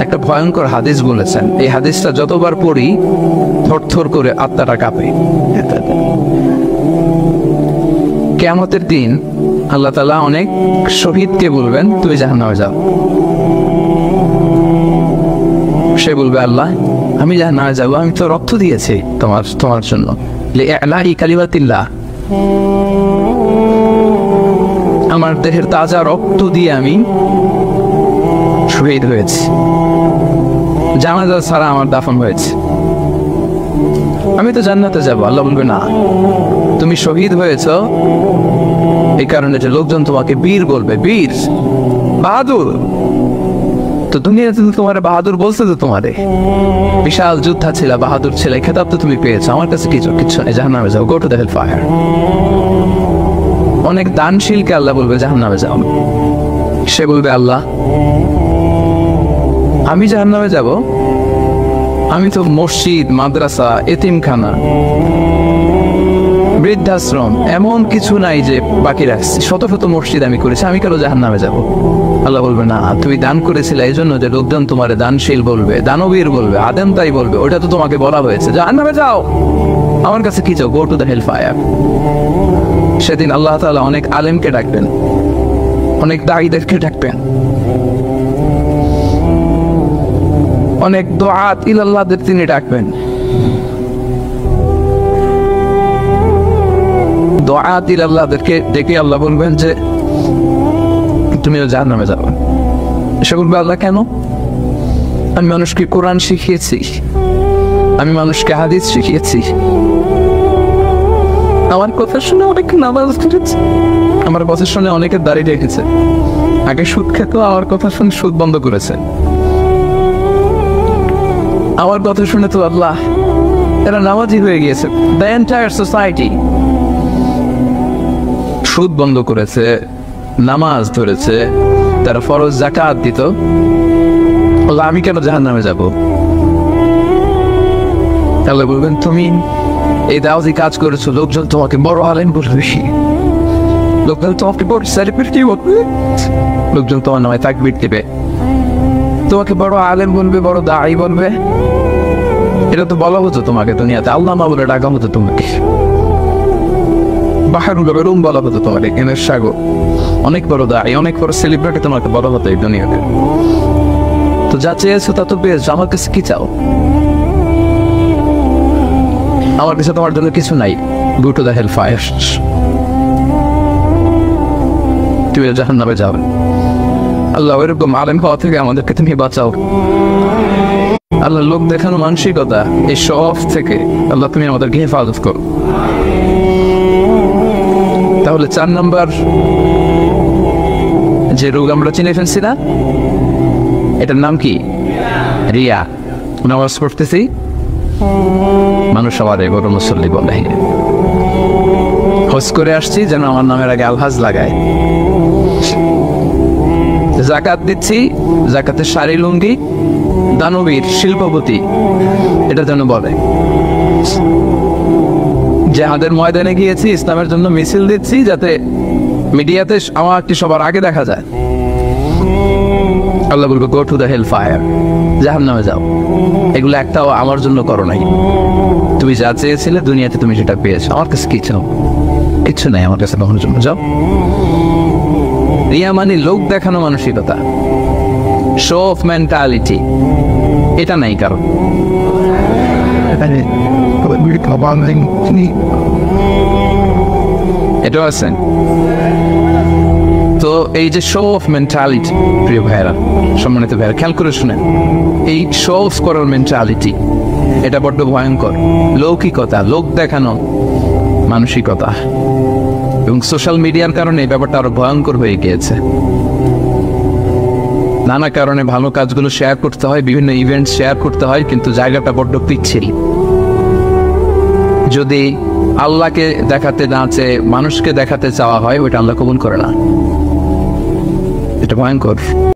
একটা ভয়ঙ্কর হাদিস বলেছেন, এই হাদিসটা যতবার পড়ি থরথর করে আত্মাটা কাঁপে। কিয়ামতের দিন আল্লাহ তাআলা অনেক শহীদকে বলবেন তুমি জাহান্নামে যাও। সে বলবে আল্লাহ আমি জাহান্নামে যাব, আমি তো রক্ত দিয়েছি তোমার জন্য, লিইলাহি কালিমাতিল্লাহ, আমার দেহের তাজা রক্ত দিয়ে আমি শহীদ হয়েছি, জানাজা ছাড়া আমার দাফন হয়েছে, আমি তো জান্নাতে যাব। আল্লাহ বলবে না, তুমি শহীদ হয়েছ এই কারণে যে লোকজন তোমাকে বীর বলবে, বীর বাহাদুর। তো দুনিয়াতে তো তোমার বাহাদুর বলছে, তো তোমারে বিশাল যোদ্ধা ছিল, বাহাদুর ছিল, এই খেতাব তো তুমি পেয়েছো, আমার কাছে কিছু নেই, জাহান্নামে যাও, go to the hell fire. অনেক দানশীলকে আল্লাহ বলবে জাহান্নামে যাও। সে বলবে আল্লাহ আমি জাহান্নামে যাব, আমি তো মসজিদ, মাদ্রাসা, এতিমখানা, বৃদ্ধাশ্রম এমন কিছু নাই যে বাকি রাখছি, শত শত মসজিদ আমি করেছি, আমি কেন জাহান্নামে যাব? আল্লাহ বলবে না, তুমি দান করেছিলে এই জন্য যে লোকজন তোমার দানশীল বলবে, দানবীর বলবে, আদেম তাই বলবে, ওটা তো তোমাকে বলা হয়েছে, জাহান্নামে যাও, আমার কাছে কি চাও, go to the hell fire. সেদিন আল্লাহ তাআলা অনেক আলেমকে ডাকবেন, অনেক দাঈদেরকে ডাকবেন, অনেক দুআত ইলাল্লাহদের তিনি ডাকবেন। দুআত ইলাল্লাহদেরকে ডেকে আল্লাহ বলবেন যে তুমিও জাহান্নামে যাবে। সে বলবে আল্লাহ কেন? আমি মানুষকে কোরআন শিখিয়েছি, আমি মানুষকে হাদিস শিখিয়েছি, আমার কথা শুনে অনেক নামাজ পড়েছে, আমার কথা শুনে অনেকে দাঁড়িয়ে রেখেছে, আগে সুদ খেত, আমার কথা শুনে সুদ বন্ধ করেছে, আমার কথা শুনে তো আল্লাহ এরা নামাজি হয়ে গিয়েছে। দ্য এন্টায়ার সোসাইটি সুদ বন্ধ করেছে, নামাজ ধরেছে, তারা ফরজ যাকাত দিত, আমি কেন জাহান্নামে যাব? আল্লাহ বলবেন তুমি এই দাওয়াতি কাজ করেছো, লোকজন তোমাকে বড় আলেম বলবে, লোকজন তোমাকে বড় সেলিব্রিটি বলবে, লোকজন তোমার নামে তাকবীর দিবে, তোমাকে বড় আলেম বলবে, বড় দাঈ বলবে। এটা তো বলা হতো তোমাকে দুনিয়াতে, আল্লামা বলে ডাকা হতো তোমাকে, বাহারুল উলুম বলা হতো তোমাকে, জ্ঞানের সাগর, অনেক বড় দাঈ, অনেক বড় সেলিব্রিটি তোমাকে বলা হতো এই দুনিয়াতে। তো যা চেয়েছো তা তো পেয়েছো, আমার কাছে কি চাও? আমার কাছে তোমার জন্য কিছু নাই, go to the hell fire, তুমি জাহান্নামে যাও। আল্লাহ এরকম আলেম হওয়া থেকে আমাদেরকে তুমি বাঁচাও। আল্লাহ লোক দেখানো মানসিকতা, এই শো অফ থেকে আল্লাহ তুমি আমাদেরকে হেফাজত করো। তাহলে 4 নাম্বার যে রোগ আমরা চিনে ফেলছি না, এটার নাম কি? রিয়া। নামাজ পড়তেছি, মানুষ আমার বড় মুসল্লি বলে, হজ করে আসছি যেন আমার নামের আগে আলহাজ লাগায়, যাকাত দিচ্ছি, যাকাতের শাড়ি লুঙ্গি, দানবীর শিল্পপতি এটা যেন বলে, জিহাদের ময়দানে গিয়েছি, ইসলামের জন্য মিছিল দিচ্ছি, যাতে মিডিয়াতে আমাকে সবার আগে দেখা যায়। আল্লাহ বলবে go to the hell fire, জাহান্নামে যাও। এগুলো একটাও আমার জন্য করো নাই, তুমি যা চেয়েছিলে দুনিয়াতে তুমি সেটা পেয়েছো, আমার কাছে কি চাও? কিচ্ছু নাই আমার কাছে, কখনোর জন্য যাও। রিয়া মানে লোক দেখানো মানসিকতা, শো অফ মেন্টালিটি, এটা নাই কারণ। এটা আছে। তো এই যে শো অফ মেন্টালিটি, প্রিয় ভাইরা, সম্মানিত ভাইরা, খেয়াল করে শুনেন, এই শো অফ করার মেন্টালিটি এটা বড্ড ভয়ঙ্কর। লৌকিকতা, লোক দেখানো মানসিকতা, এবং সোশ্যাল মিডিয়ার কারণে এই ব্যাপারটা আরো ভয়ঙ্কর হয়ে গিয়েছে। নানা কারণে ভালো কাজগুলো শেয়ার করতে হয়, বিভিন্ন ইভেন্ট শেয়ার করতে হয়, কিন্তু জায়গাটা বড্ড পিচ্ছিল। যদি আল্লাহকে দেখাতে না চেয়ে মানুষকে দেখাতে চাওয়া হয়, ওইটা আল্লাহ কবুল করে না, এটা ভয়ঙ্কর।